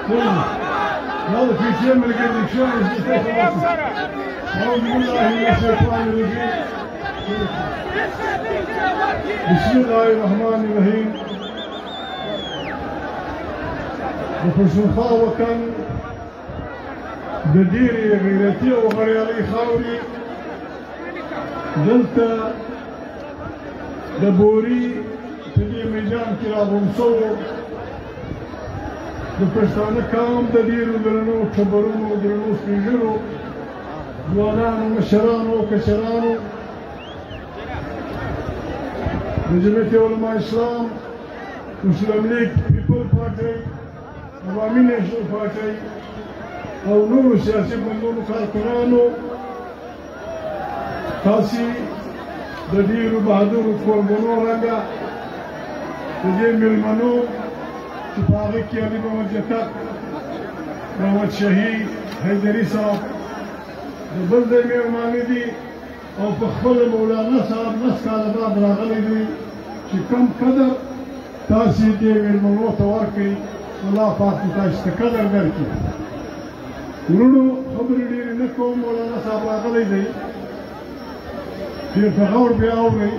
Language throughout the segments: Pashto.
هذا في شيء من الشيء أعوذ بالله من الشيطان الرجيم بسم الله الرحمن الرحيم وخصوصا وكان بديري غيرتي وغريالي خاوري دلتا دبوري تدي ميجان كلا بمصور دپشتانه کام د ډیرو درنو خبرونو درنو سپینږیرو ځوانانو مشرانو کشرانو د جمعیت علماء اسلام مسلم لیگ پیپل پارټي عوامي نیشنل پارټي او نورو سیاسي ګوندونو کارکنانو تاسې د ډیرو بهادرو قربانو رنګه د دې مېلمنو اتفاقی کی علی محمد جتک محمد شهید حیدری صاحب بل ځای مېرمانې دي او په خپل مولانا صاحب لس کاله بعد راغلی دی چې کم قدر تاسې دې مېلمنو ته ورکړئ الله پاک تاسو ته قدر درکړي ورونو خبرې ډېرې نه کوم مولانا صاحب راغلی دی ډېر په غور بیا اورئ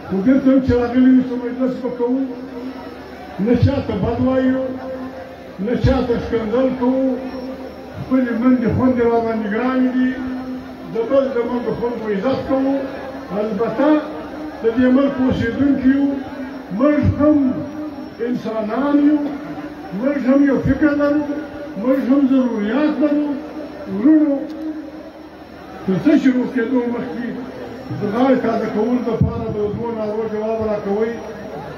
خو بېرته هم چې راغلي یو څه مجلس به کوو نه چاته بد وایو نه چاته ښکنځل کوو خپلې منډې خوندې راباندې ګرانې دي د بل د منډو خلکو عزت کوو البته د دې ملک اوسېدونکي یو موږ هم انسانان یو موږ هم یو فکر لرو موږ هم ضروریات لرو ورونو تر څه شروع کېدو مخکې د غاړې تازه کولو دپاره د اوبو نارو جواب راکوئ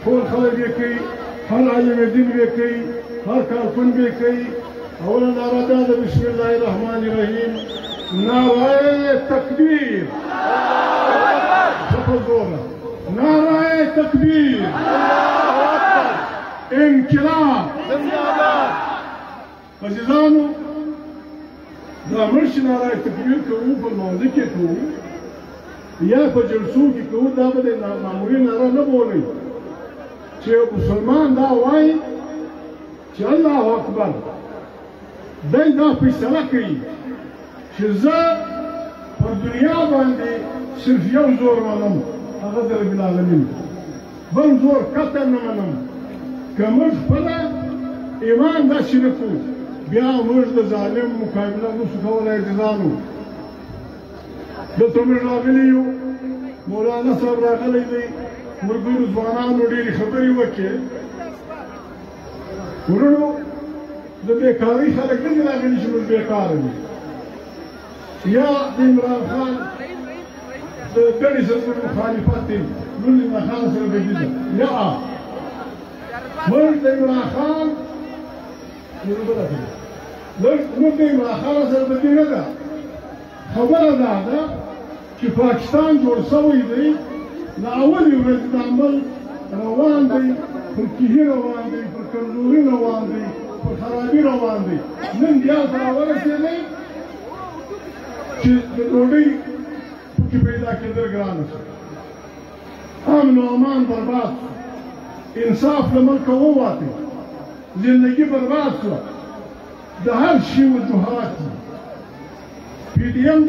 ټول خلک یې کوي هر عالم دین به کوي هر کارکن به کوي اولا نعره دا ده بسم الله الرحمن الرحیم نعره تکبیر سفر دوره نعره تکبیر انقلاب عزیزانو دا مرش نعره تکبیر کوو په لمانځه کې کوو یا په جلسو کې کوو دا به د معمولي نعره نه بولئ چې مسلمان دا وایي چې الله اکبر دی دا فیصله کوي چې زه پر دنیا باندې صرف یو زور منم هغه د رب العالمین بل زور قطعا نه منم که موږ خپله ایمان داسې نه کړو بیا موږ د ظالم مقابله نشو کولی عزیزانو دلته موږ راغلي یو مولانا صاحب راغلی دی ملګرو ځوانانو ډېرې خبرې وکړې ورونو د بېکارۍ خلک نه دي راغلي چې موږ بېکاره وي یا د عمران خان د ګڼې سره مخالفت دی موږ د عمران خان سره بدي ده یا موږ د عمران خان موږ د عمران خان سره بدي نه ده خبره دا ده چې پاکستان جوړ شوی دی له اولې ورځې د عمل روان دی پر کیهي روان دی پر کمزوري روان دی پر خرابي روان دی نن بیا ته راورسېدی چې د ډوډۍ پکې پیدا کېدل ګرانه شو امن و امان برباد شو انصاف له ملکه ووتې زندګي برباد شوه د هر شي وجوهات دي پي ډي ایم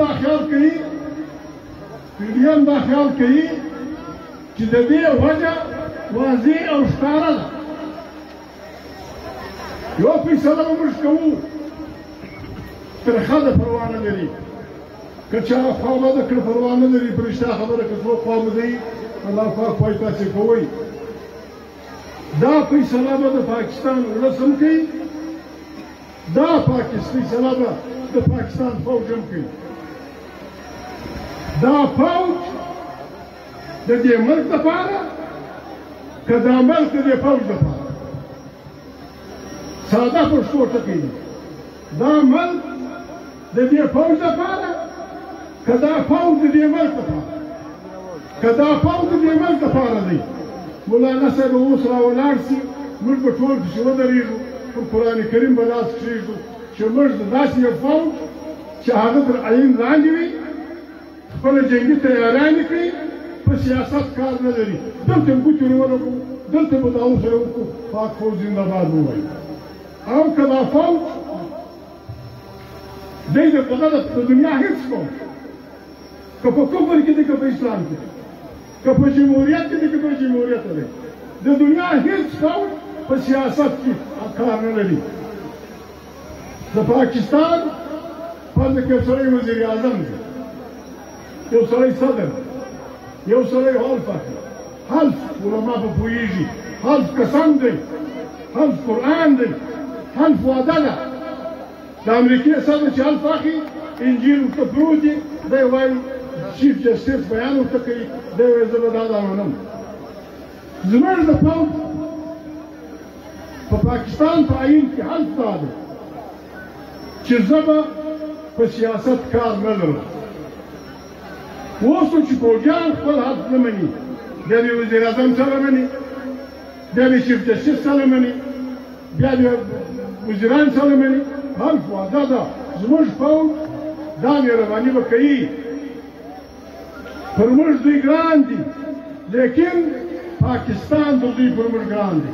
دا خیال کوي چې د دې وجه واضح او ښکاره ده یو فیصله به موږ کوو ترخه ده پروا نه لري که چا خوابده کړه پروا نه لري په رښتیا خبره که څوک خوابدی الله پاک وایي تاسې کوئ دا فیصله به د پاکستان ولس هم کوي دا فیصله به د پاکستان فوج هم کوي دا فوج د دې ملک دپاره که دا ملک د دې فوج دپاره ساده پښتو ټکی دی دا ملک د دې فوج دپاره که دا فوج د دې ملک دپاره که دا فوج د دې ملک دپاره دی مولانا صاحب اوس راولاړ شي موږ به ټول پسې ودرېږو پر قرآن کریم به لاس کښېږدو چې موږ د داسې یو فوج چې هغه تر عین لاندې وي خپله جنګي تیاریانې کوي په سیاست کار نه لري دلته ګوتې ورولګو دلته به دا اوسره وکړو پاک فوج زنده‌باد ووایي او که دا فوج دی د دنیا هېڅ فوج که په کفر کې دی که په اسلام کې دی که په جمهوریت کې دی که په جمهوریت دی د دنیا هېڅ فوج په سیاست کې کار نه لري د پاکستان فرض کې یو سړی وزیر اعظم دی یو سړی صدر یو سړی حلف اخلي حلف علما په پوهېږي حلف قسم دی حلف قرآن دی حلف وعده ده د امریکې صدر چې حلف اخلي انجیل ورته پروت دی دی وایي چیف جسټس بیان ورته کوي دی وایي زه به دا منم زموږ د پوځ په پاکستان په آیین کې حلف دا دی چې زه به په سیاست کار نه لرم اوس چې پوځیان خپل حلف نه مني بیا دې وزیر اعظم سره مني بیا دې چیف جسټس سره مني بیا دې وزیران سره مني حلف وعده ده زموږ پوځ دا مهرباني به کوي پر موږ دوی ګران دي لیکن پاکستان د دوی پر موږ ګران دی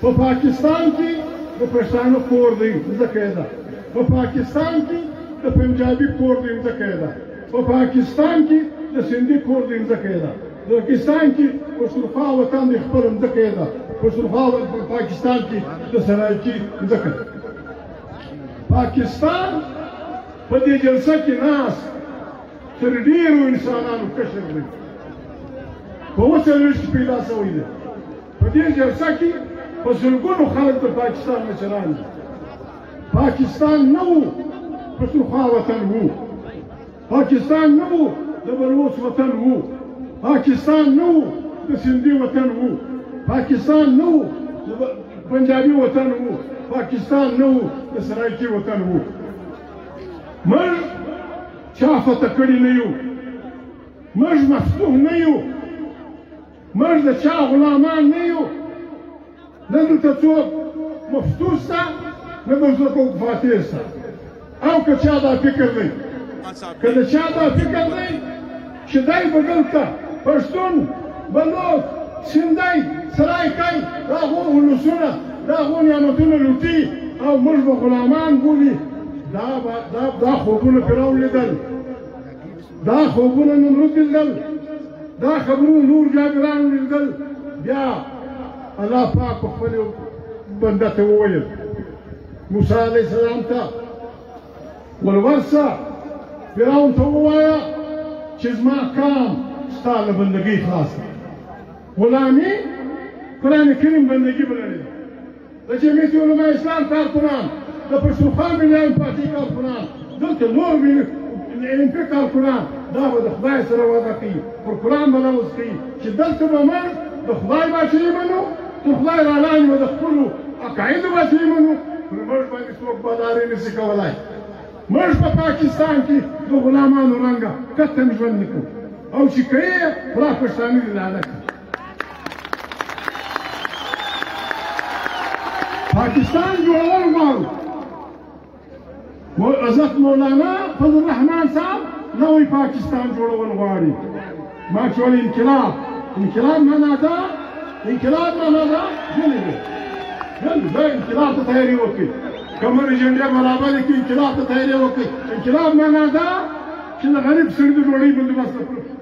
په پاکستان کې د پښتانه کور دی ځکه یې ده په پاکستان کې د پنجابي کور دی ځکه یې ده په پاکستان کې د سندي کور دی ځکه یې ده د پاکستان کې پښتونخوا وطن دی خپل ځکه یې ده پښتونخوا په پاکستان کې د سرایکي ځکه پاکستان په دې جلسه کې ناست تر ډېرو انسانانو کشر دی په اوسنیو کې پیدا شوی دی په دې جلسه کې په سلګونو خلک د پاکستان مشران دي پاکستان نه و پښتونخوا وطن و پاکستان نه و د بلوچ وطن و پاکستان نه و د سندي وطن و پاکستان نه و د پنجابي وطن و پاکستان نه و د سرایکي وطن و موږ چا فتح کړي نه یو موږ مفتوح نه یو موږ د چا غلامان نه یو نه دلته څوک مفتوح شته نه دلته څوک فاتح شته او که چا دا فکر دی که د چا دا فکر دی چې دی به دلته پښتون بلوچ سندی سرایکی د هغو ولسونه د هغو نعمتونه لوټي او موږ به غلامان بولي دا خوبونه فرعون لیدل دا خوبونه نمرود لیدل دا خبرونه نور جابران لیدل بیا الله پاک په خپل بنده ته وویل موسی علیه السلام ته ورورسه فرعون ته ووایه چې زما کام ستا له بندګۍ خلاص کړه غلامي قرآن کریم بندګي بللې ده د جمعیت علما اسلام کارکنان د پښتونخوا ملي پارټي کارکنان دلته نور اولمپیک کارکنان دا به د خدای سره وعده کوي پر قرآن به نوز کوي چې دلته به موږ د خدای بچی منو د خدای رالانې به د خپلو عقایدو بچی منو پر موږ باندې څوک باداري نشي کولی موږ په پاکستان کې د غلامانو رنګه کتن ژوند نه کوو او چې کوي پوره پښتانه دې لاله کوي پاکستان جوړول غواړو حضرت مولانا فضل الرحمن صاحب نوی پاکستان جوړول غواړي ما چې ویل انقلاب معنا ده انقلاب معنا ده ځینې دی دا انقلاب ته تیاري وکړي کمر ایجنډا برابر کې انقلاب ته تیاري وکړي انقلاب معنا ده چې د غریب سړي د ډوډۍ بندوبست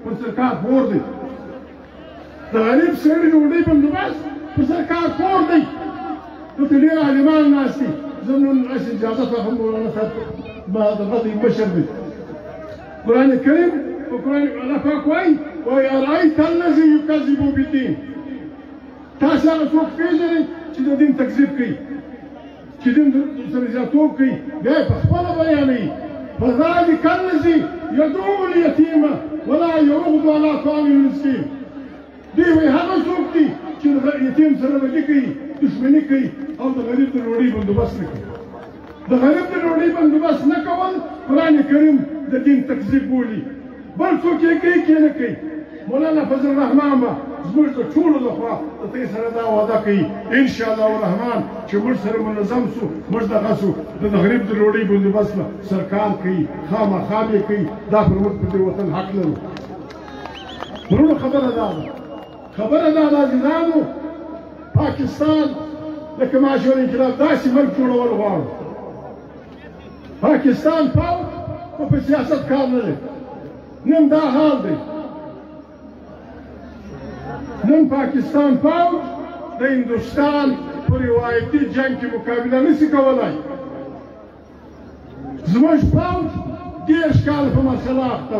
پر سرکار پور دی د غریب سړي د ډوډۍ بندوبست پر سرکار پور دی دلته ډېر عالمان ناست دي زه نن هسې اجازه اخلم مولانا صاحب ما د غږ مشر دی قرآن کریم په قرآن الله پاک وایي ارایت الذي یکذب بالدین تاسو هغه څوک پېژنئ چې د دین تکذیب کوي چې دین سره زیاتوب کوي بیا یې په خپله بیانوي فذلک الذي یدعو الیتیم ولا یرغب علی طعام المسکین دوی وایي هغه څوک دي چې یتیم سره بدي کوي دشمني کوي او د غریب د ډوډۍ بندوبست نه کوي د غریب د ډوډۍ بندوبست نه کول قرآن کریم د دین تکذیب بولي بل څوک یې کوي کې نه کوي مولانا فضل الرحمن به زموږ د ټولو لخوا د دې سره دا وعده کوي انشاءالله الرحمن چې موږ سره منظم سو موږ دغه سو د غریب د ډوډۍ بندوبست به سرکار کوي خامخا به کوي دا پر موږ په دې وطن حق لرو ورونو خبره دا ده عزیزانو پاکستان لکه معاشور انقلاب داسې ملک جوړول غواړو. پاکستان پوځ خو په سیاست کار نه دی. نن دا حال دی. نن پاکستان پوځ د هندوستان په روایتي جنګ کې مقابله نشي کولی. زموږ پوځ 10 کاله په مسله اخته و.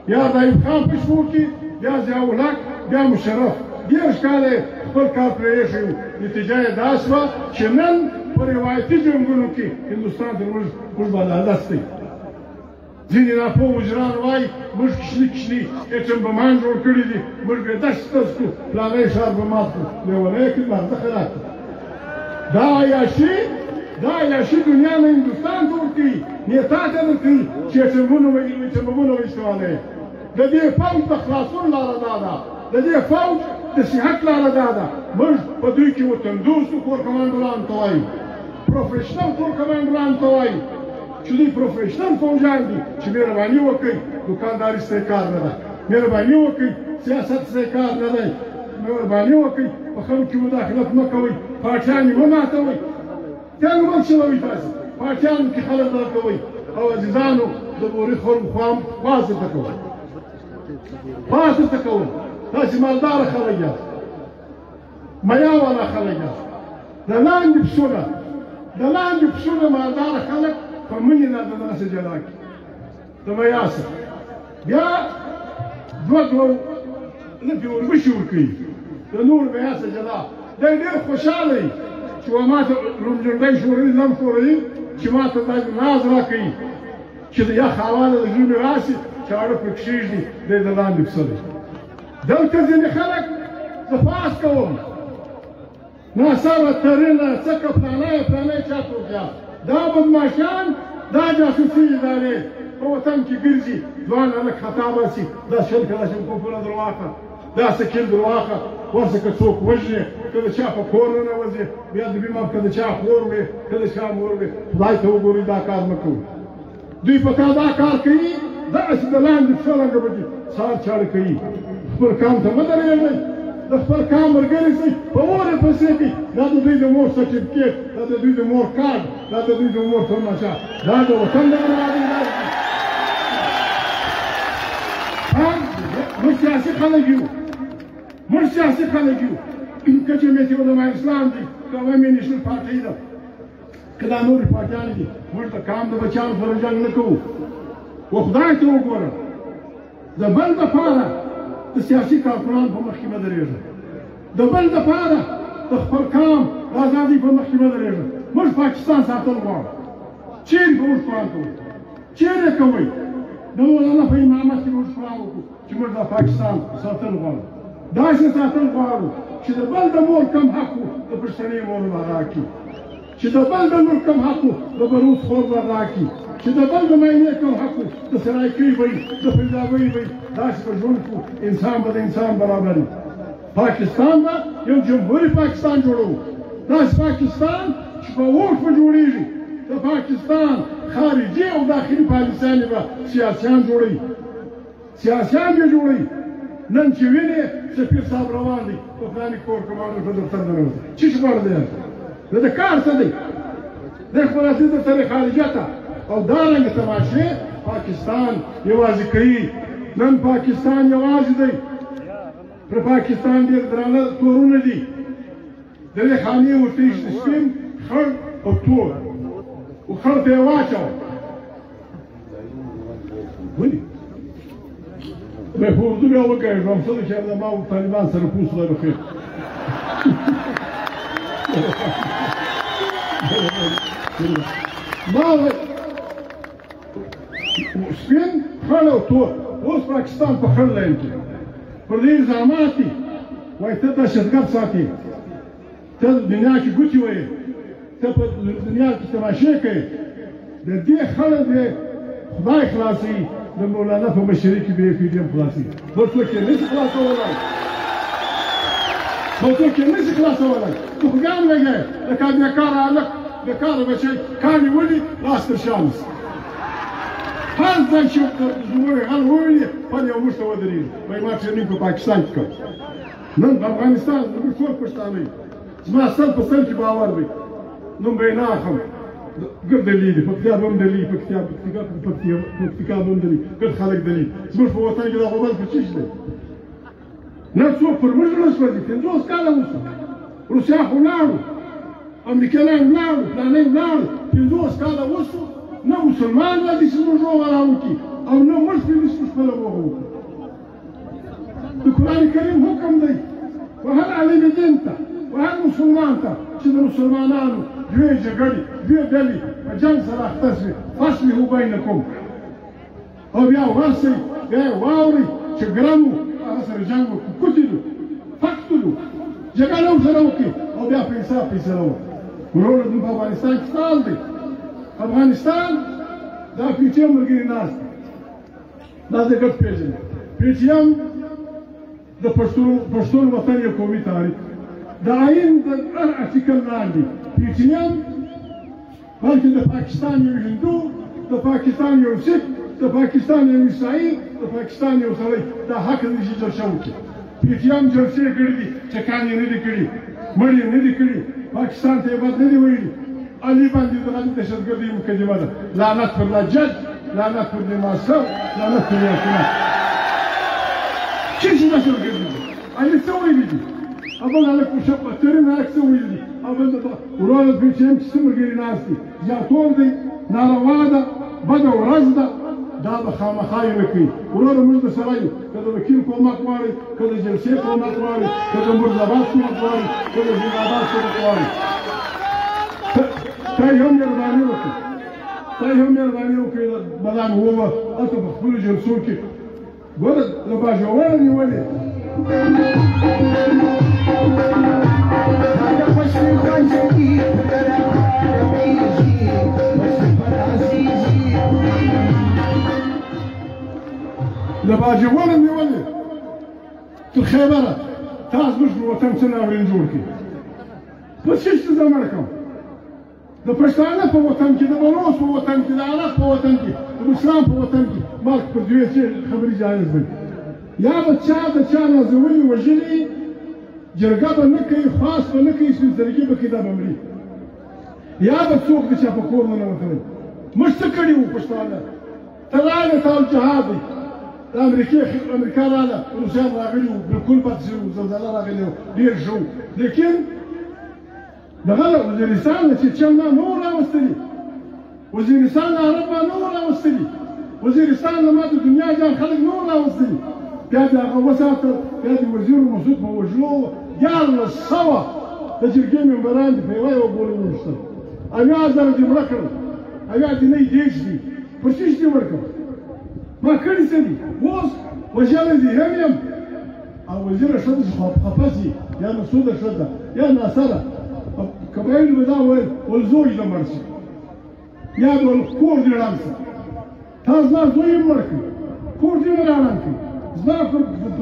یا د ایوب خان په شپو کې، یا ضیاءالحق، بیا مشرف. 10 کاله خپل کار پرېښی و. نتیجه یې دا شوه چې نن په روایتي جنګونو کې هندوستان تر موږ بدالست دی. ځینې ناپوه مجران وایي موږ کشني ایټم بمان جوړ کړي دي، موږ بې دست کړو، فلانی ښار به مات کړو. لیونی کړي مازده خلاف کړي. دا عیاشي دنیا نه هندوستان ته ورکوي، نیتا ته نه کوي چې ایټمبمونه وایستوالی. د دې فوج د خلاصون لاره دا ده، د دې فوج د صحت لاره دا ده. موږ په دوی کې وطندوستو کور کمانډرانو ته وایو، پروفیشنل کور کمانډرانو ته وایو چې دوی پروفیشنل فوجان دي چې مهرباني وکړئ، دوکانداري ستاسې کار نه ده. مهرباني وکړئ، سیاست ستاسې کار نه دی. مهرباني وکړئ، په خلکو کې مداخلت مه کوئ، پاټیان یې مه ماتوئ. تیانو مه چلوئ تاسې، پاټیانو کې خلک درکوئ او عزیزانو د بوري خلکو خواص درته کوئ. خواص درته کوئ. تاسې مالداره خلک یاست، میا والا خلک یاست. د لاندې پسونه مالداره خلک په منې نه د دغسې جلا کړي د میا سره. بیا دوه لپې وربشې ورکوي د نور میا سره جلا. دی ډېر خوشحاله وي چې ما ته رومجنډی شوروي نم شوروي چې ما ته دا ناز راکوي چې د یخ هوا د ژمي راشي چاړه پرې کښېږدي. دی د لاندې پسه دی. دلته ځینې خلک زه پاس کوم ناڅاپه ترینه څکه فلانی چا توقعه. دا بدماشان، دا جاسوسي ادارې په وطن کې ګرځي. ځوان هلک خطا باسي، دا شل کلاشینکوفونه در واخله، دا سکیل در واخله، ورسه که څوک وژنې، که د چا په کور ننوځې، بیا د بیمار که د چا خور وې، که د چا مور وې، خدای ته وګورئ دا کار مه کوئ. دوی په تا دا کار کوي داسې د لاندې پسه رنګه به دي سهار چاړه کوي. خپل کام ته مه درېږئ، د خپل کام ملګري شئ، په اور یې پسې کړئ. دا د دوی د مور سرټیفیکېټ، دا د دوی د مور کارډ، دا د دوی د مور تماشه، دا د وطن د برابرۍ لار ده. موږ سیاسي خلک یو، که جمعیت علماء اسلام دي، که عوامي نیشنل پارټۍ ده، که دا نورې پارټیانې دي، موږ د کام د بچیانو سره جنګ نه کوو. و خدای ته وګوره، د بل دپاره د سیاسي کارکونانو په مخ کې مه درېږه، د بل دپاره د خپل کام د ازادۍ په مخ کې مه درېږه. موږ پاکستان ساتل غواړو. چیرې به موږ پلان کوو؟ چیرې کوئ؟ د مولانا په امامت کې موږ پلان وکړو چې موږ دا پاکستان ساتل غواړو. داسې ساتل غواړو چې د بل د مور کم حق و د پښتنې مور به راکړي، چې د بل د لور کم حق و د بروس خور به راکړي، چې د بل د معاینې کم حق و د سرایکۍ به وي، د فیضابۍ به وي. داسې به ژوند کړو، انسان به د انسان برابر وي. پاکستان به یو جمهوري پاکستان جوړوو. داسې پاکستان چې په ووټ به جوړېږي. د پاکستان خارجي او داخلي پالیسیانې به سیاسیان جوړوي. نن چې وینې سفیر صاحب روان دی په فلاني کور کمانډر په دفتر ننوځي. څه شخړه دی؟ د کار څه دی؟ دی خپل اصلي دفتر خارجه ته او دارنګه تماشې پاکستان یوازې کوي. نن پاکستان یوازې دی. پر پاکستان ډېر درانه تورونه دي. د دې خانې ورته ایښي سپین، خړ او تور. و خړ ته یې واچوه. ولې؟ په اردو بیا وګڼم څه ده چې ما طالبان سره پوست لرو خیر. ما سپین، خړ او تور. اوس پاکستان په خړ لاین کې پر دې الزامات دي. وایي ته دهشتګرد ساتې، ته دنیا کې ګوتې وهې، ته په دنیا کې تماشې کوې. د دې خړ دې خدای خلاصوي. د مولانا په مشرۍ کې به یې PDM خلاصوي. بل څوک یې نشي خلاصولی. ته خو بیا هم لګی لکه بېکاره هلک، بېکاره بچی کار یې ولي لاس تر شا نیسي. هر ځای چې زموږ غل وویني پل یو موږ ته ودرېږي. وایي ما ټرېننګ په پاکستان کې کړ. نن په افغانستان زموږ ټول پښتانه یو. زما سل په سل کې باور دی نوم به یې نه اخلم ګرد دلي دي پکتیا به هم دلي پکتیکا به هم دلي ګرد خلک دلي زموږ په وطن کې دا غوبل په چیش دی نه څوک پر موږ نه سوځي 50 کاله وشو روسیا خو ولاړو امریکایان ولاړو فلانۍ ولاړو 50 کاله وشو نه مسلمان راځي چې موږ وغلا وکړي او نه موږ فلسطین خپله وغه وکړو د قرآن کریم حکم دی وهر علم دین ته وهر مسلمان ته چې د مسلمانانو دوی جګړې دوی ډلې په جنګ سره اخته شوې فاصلحوا بینکم او بیا ورسئ بیا یې واورئ چې ګرم و هغه سره جنګ وکړو قتلو فقتلو جګړه ورسره وکړي او بیا په انصاف فیصله وکړي وروره زموږ په افغانستان کې سال دی افغانستان دا پی ټي ایم ملګري ناست دی دا زه ګډ پېژنم پی ټي ایم د پښتون وطن یو قومي تاریخ د آئین د هر ارټیکل لاندې پی ټي ایم بلکې د پاکستان یو هندو د پاکستان یو سکھ د پاکستان یو عیسائی د پاکستان یو سړی دا حق نه شي جلسه وکړي پی ټي ایم جلسې کړي دي چکان یې نه دي کړي مړ یې نه دي کړي پاکستان ته یې بد نه دي ویلي علي باندې دغه دهشتګردي مقدمه ده لعنت پر دا جج لعنت پر دې ماسټر لعنت پر دې حکومت چی دهشتګردي علي څه ویلي دي اول هلک مشبه ترین هلک څه ویلي دي اول د وروره پی ټي ایم چې څه ملګري ناست دي زیاتور دی ناروا ده بده ورځ ده دا به خامخا یې نه کوي وروره موږ درسره یو که د وکیل کومک غواړئ که د جلسې کومک غواړئ که د مرزاباد کومک غواړئ که د زیندآباد کومک غواړئ تا یې هم مهرباني وکړئ بلان ووه هلته په خپلو جلسو کې ګوره له باجوړه نیولې له باجوړه نیولې تر خیبره تا زموږ په وطن څه ناورین جوړ کړي په څه چې زه مړ کړم د پښتانه په وطن کې د بلوچ په وطن کې د عرب په وطن کې د اسلام په وطن کې مرګ پر دوی چې خبرې جایز دی یا به چا د چا نازولي وژلي جرګه به نه کوي خاص به نه کوي سپین سرګي به کتاب مري یا به څوک د چا په کور ننوتلی موږ څه کړي وو پښتانه ته راغله تا جهاد دی د امریکا راغله روسیان راغلي وو بالکل پاتې شوي وو زلزله راغلې وو ډېر ښه وو لیکن دغه وزیرستان نه چې چم نه نور راوستلي وزیرستان عرب ما نور راوستلي وزیرستان نه ما د دنیا جان خلک نور راوستلي بیا د هغه وساتل بیا د وزیر مسعود په وژلو 1100 د جرګې ممبران دي په یوه یوه ګولۍ وویشتل اویا زره دې مړه کړل اویا دې نه دېرش دي په شیش دې ورکړل ما کړي څه دي اوس وژلی دي هم یم او وزیره ښځه چې خفه شي یا مسعوده ښځه یا ناصره قبایلو به دا ویل ول زوی دې مړ شي یا به ول کور دې ړنګ شي تا زما زوی یې مړ کړي کور دې مې راړنګ کړي زما پر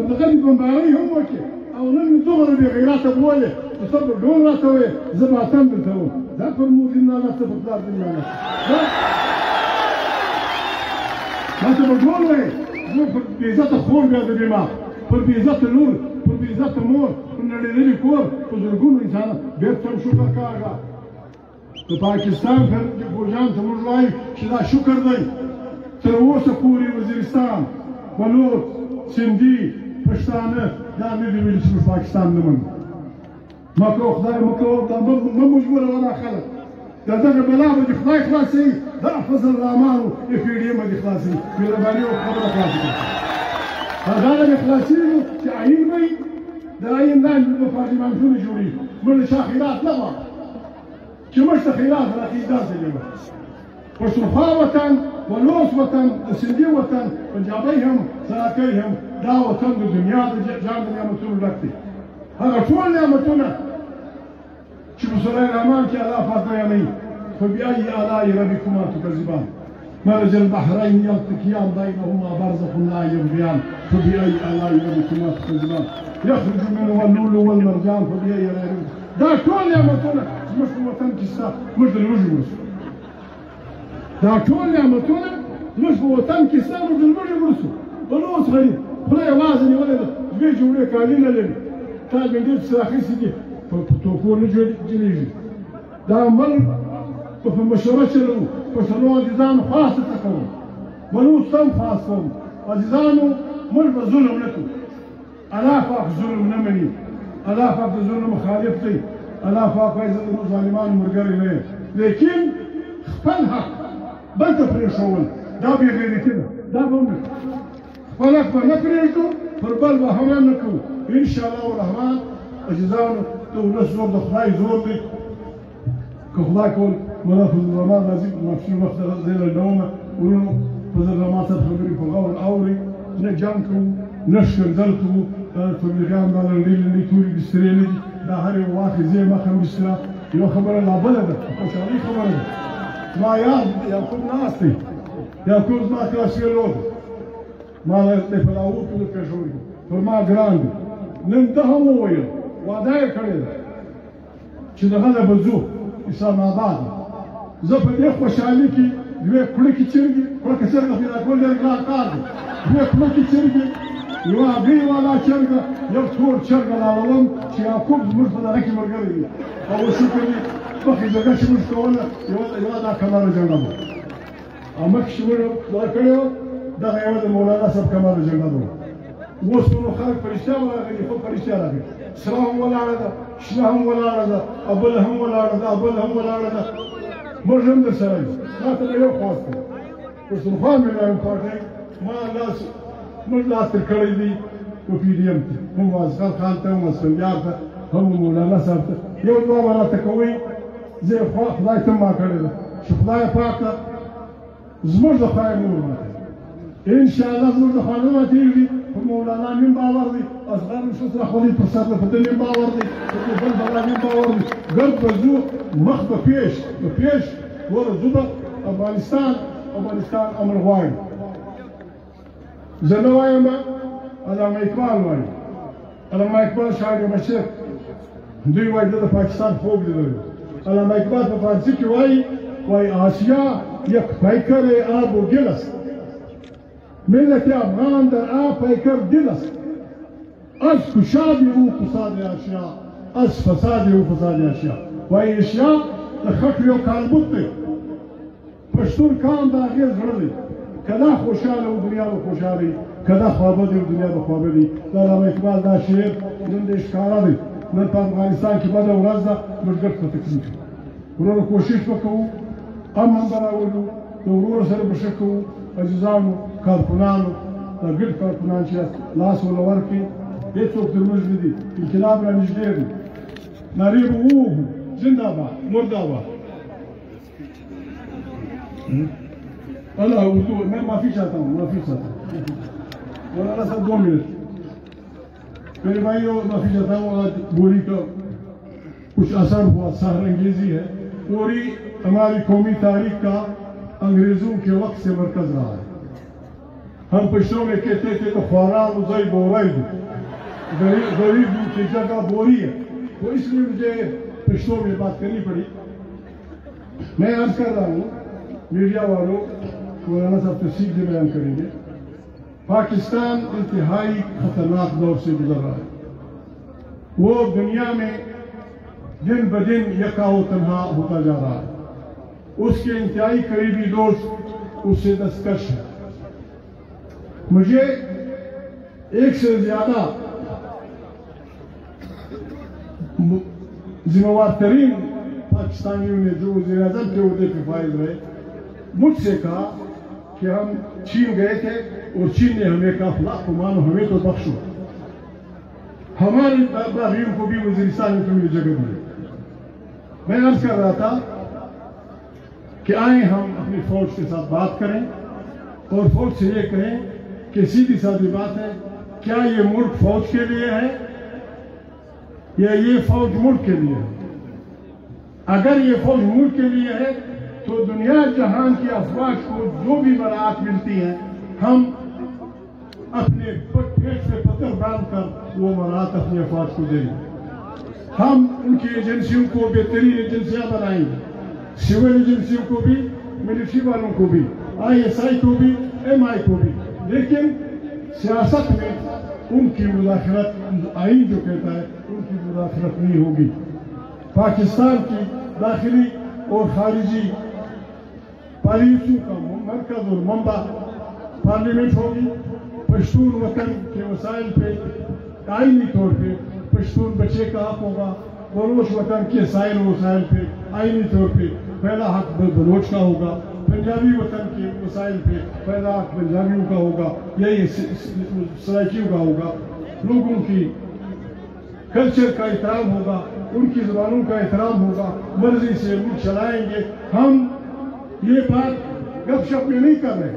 دغه دې بمبارۍ هم وکړې او نن مې دومره بې غیرته بولې چې ته به ډول راته وایې زه به اتم درته وم دا پر مور دې نالت ته په پلار دې نالت ما ته به ډول وایې زما پر بې عزته خور بیا د بیمار پر بې عزته لور پر بې عزته مور پر نړېدلي کور په زرګونو انسانان بېرته هم شکر کاږه د پاکستان فوجیان ته موږ وایو چې دا شکر دی تر اوسه پورې وزیرستان بلوچ سندي پښتانه دا نه دي ویلي چې موږ پاکستان نه منو ما کوه خدای مه کوه دا مه مجبوروه خلک دا دغه بلا به دې خدای خلاصوي دا فضل الرحمن د پي ډي ایم به دې خلاصوي مهرباني وکړه خبره خلاصه کړه هغه به خلاصېږي چې عین به وي د عین لاندې به پارلمانتونه جوړېږي موږ د چا خیرات نه غواړو چې موږ ته خیرات راکړي داسې دی پښتونخوا وطن بلوچ وطن د سندي وطن پنجابی هم سراکۍ هم دا وطن د دنیا د جان د نعمتونو ډک دی هغه ټول نعمتونه چې په سوره رحمان کې الله پاک بیانوي فبأي آلاء ربكما تكذبان مرج البحرين يلتقيان بينهما برزخ لا يبغيان فبأي آلاء ربكما تكذبان يخرج منهما اللؤلؤ والمرجان فبأي آلاء ربكما دا ټول نعمتونه زموږ په وطن کې شته موږ ته لوږې وشو دا ټول نعمتونه زموږ په وطن کې شته موږ د لوږې وړو بلوچ غریب خوله یې وازه نیولې ده دوې جوړې کالي نه لري تا ګنډې پسې اخیستې دي توپو نه جوړېږي دا عمل په مشوره چلو پښتنو عزیزانو خاص څه کوو بلوچ هم خاص کوم عزیزانو موږ به ظلم نه کوو الله پاک ظلم نه مني الله پاک د ظلم مخالف دی الله پاک وایي زه د ظالمانو ملګری نه یم لیکن خپل حق بل ته پرېښول دا بې غیرتي ده دا به ونه خپل حق به نه پرېږدو پر بل به حمله نه کوو انشاءالله الرحمن عزیزانو د ولس زور د خدای زور دی که خدای کول مولا فضل الرحمن راځي مفشي وخت دی لنډومه ورونو فضل الرحمن صاحب خبرې په غور اوري نه جنګ کوو نه ښکنځل کوو تبلیغیان دا لنډې لنډې تورې بسترې نه دي دا هر یو واخې زه یې مخه بستره یو خبره لا بله ده خوشحالي خبره ده ما یاد یعقوب ناست دی یعقوب زما کلاس فیلو ده ما د فلاوو په کښوري پر ما ګران دی نن ده هم وویل وعده یې کړې ده چې دغه نه به ځو اسلام آباد زه په دې خوشحالي کې دوې کړکې چرګې کړکه چرګه پیدا کول ډېر ګران کار دی دوې کړکې چرګې یوه هګۍ والا چرګه یو تور چرګه راولم چې یعقوب زموږ په دغه کې ملګری وي او شکر دی مخکې جګړه چې موږ کوله یوه دا کماله جګړه وه او مخکې چې موږ دا کړې وه دغه یوه د مولانا صاحب کماله جګړه ده اوس نو خلک په رښتیا راغلي خو په رښتیا راغلي سره هم ولاړه ده شنه هم ولاړه ده او بله هم ولاړه ده او بله هم ولاړه ده موږ هم درسره یو ما ته به یو خواست دی پښتونخوا مې رایم پارټۍ ما لاس موږ لاس تر کړی دی په پي ډي ایم کې هم اصغر خان ته هم اسفندیار ته هم مولانا صاحب ته یو دعا به راته کوئ زه یې خدای ته ما کړې ده چې خدای پاکه زموږ د خدای نور ماته انشاءالله زموږ د خوا نه ماتېږي په مولانا مين باور دی اصغر نشو سره خولي پر سر په دې مين باور دی په بل بلا مين باور دی ګرد به ځو مخ به پیش ټوله ځو به افغانستان امن غواړي زه نه وایم علامه اقبال وایي علامه اقبال شاعر مشرق دوی وایي د پاکستان خوب لیدلی علامه اقبال په فارسي کې وایي آسیا یک پیکر آب و گل است ملت افغان در آب پیکر دل است از کشاد او فساد اشیا از فساد او فساد اشیا وایي اشیا د خټو یو کالبوت دی پښتون کان د هغې زړه دی که دا خوشحاله و دنیا به خوشحالي که دا خوابدي و دنیا به خوابدي د علامه اقبال دا شعر نن د ښکاره دی نن په افغانستان کې بده ورځ ده موږ ګډ په تکلیف ورونو کوشش به کوو امن به راولو د ورور سره به ښه کوو عزیزانو کارکونانو دا ګډ کارکونان چې لاس ورله ورکړي هېڅوک تر موږ نه دي انقلاب را نږدې دی نارې به ووهو زنده‌باد مرده‌باد Allah उर्दू मैं माफ़ी चाहता हूँ मौलाना साहब 2 मिनट मेरे भाइयों माफ़ी चाहता हूँ आज बोरी का कुछ असर हुआ सहर अंगेजी है बोरी हमारी कौमी तारीख का अंग्रेज़ों के वक्त से मरकज रहा है हम पश्तों में कहते थे तो ख्वारान उज़ई बोराई गरीब की जगह बोरी है तो इसलिए मुझे पश्तों में बात करनी पड़ी मैं अर्ज कर रहा हूँ मीडिया वालों मौलाना साहब तफसील से बयान करेंगे पाकिस्तान इंतहाई खतरनाक दौर से गुजर रहा है वो दुनिया में दिन ब दिन यकाओ तन्हा होता जा रहा है उसके इंतहाई करीबी दोस्त उससे दस्तकश है मुझे एक से ज्यादा जिम्मेवार तरीन पाकिस्तानियों ने जो वज़ीर आज़म के ओहदे पे फाइल रहे मुझसे कहा कि हम चीन गए थे और चीन ने हमें कहा लाख मानो हमें तो बख्शो हमारे बागियों को भी वज़ीरिस्तान में तुम्हें जगह दी मैं अर्ज कर रहा था कि आए हम अपनी फौज के साथ बात करें और फौज से ये कहें कि सीधी सादी बात है क्या ये मुल्क फौज के लिए है या ये फौज मुल्क के लिए है अगर ये फौज मुल्क के लिए है तो दुनिया जहान की अफवाज को जो भी बरात मिलती है हम अपने पेट से पत्थर बांध कर वो बरात अपनी अफवाज को देंगे हम उनकी एजेंसियों को बेहतरीन एजेंसियां बनाएंगे सिविल एजेंसियों को भी मिलिट्री वालों को भी ISI को भी MI को भी लेकिन सियासत में उनकी मुदाखलत आइन जो कहता है उनकी मुदाखलत नहीं होगी। पाकिस्तान की दाखिली और खारिजी पॉलिसियों का मरकज और मंबा पार्लियामेंट होगी। पश्तून वतन के वसाइल पे आइनी तौर पे पश्तून बच्चे का हक होगा। बलोच वतन के साइल वसाइल पे आइनी तौर पे पहला हक बलोच का होगा। पंजाबी वतन के वसाइल पे पहला हक पंजाबियों का होगा, यही सराइकियों का होगा। लोगों की कल्चर का एहतराम होगा, उनकी ज़बानों का एहतराम होगा, मर्जी से मुल्क चलाएंगे। हम ये बात गपशप में नहीं कर रहे,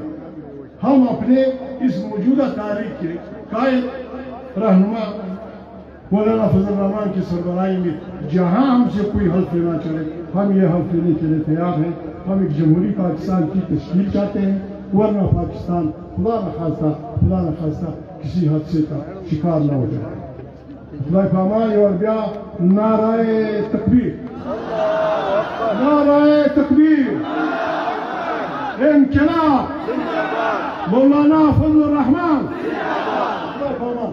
हम अपने इस मौजूदा तारीख के कायल रहनुमा मौलाना फजल रहमान की सरबराही में जहां हमसे कोई हल्फ लेना चले, हम ये हल्फ लेने के लिए तैयार हैं। हम एक जमहूरी पाकिस्तान की तश्कील चाहते हैं, वरना पाकिस्तान खुदा न खास्ता किसी हादसे का शिकार न हो जाए। खुदा पामाल और ब्या नाराए तकबीर, नाराए तकबीर, इनकलाब, मौलाना फजल रहमान। खुदा पामाल।